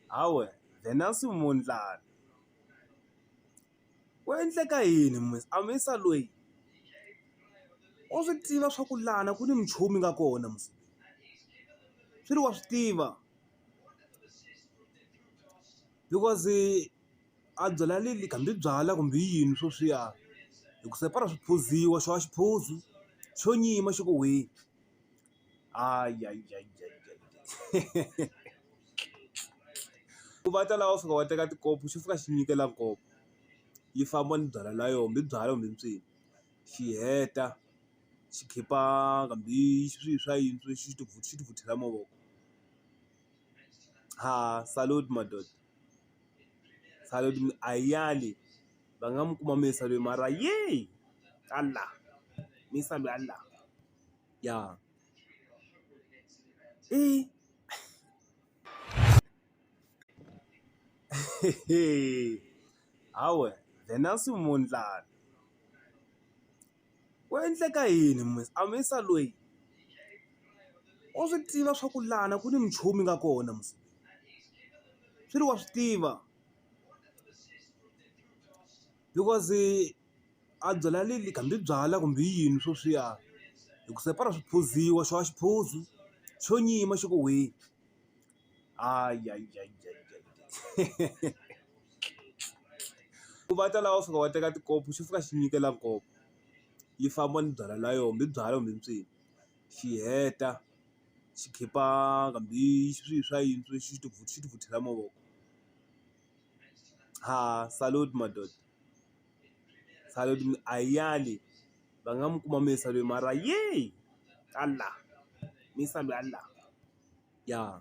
Hawe, Venasi Mondlane. Ku endleka yini mos? Amisa loyi. U swi tiva swa ku lana ku ni muchomi nga kona mos. Swi ri wa swi tiva. Because a byala leli kambe byala kumbe yini swo swiya. Hi ku separa swiphuziwa xo wa xiphuzu xo nyima xi ku hwi. Ay. Ku va ta lava u fika wa teka tikopu xi fika xi nyikela nkopo. Yi famba ni byala la yona byala kumbe ntsena. Xi heta xi khipa kambe swi swa yini xi ti vuthela mavoko. Ha, salute madoda. Salute ayali. Va nga mu kuma misa loyi mara ye Allah. Misa loyi Allah. Ya. Hawe, Venasi Mondlane. Ku endleka yini mos? Amisa loyi. U swi tiva swa ku lana ku ni muchomi nga kona mos. Swi ri wa swi tiva. Because a byala leli kambe byala kumbe yini swo swiya. Hi ku separa swiphuziwa xo wa xiphuzu xo nyima xi ku hwi. Ay. Ku va ta lava u fika wa teka tikopu xi fika xi nyikela nkopo. Yi famba ni byala la yona byala kumbe ntsena. Xi heta xi khipa kambe swi swa yini xi ti vuthela mavoko. Ha, salute madoda. Salute ayali. Va nga mu kuma misa loyi mara ye Allah. Misa loyi Allah. Ya.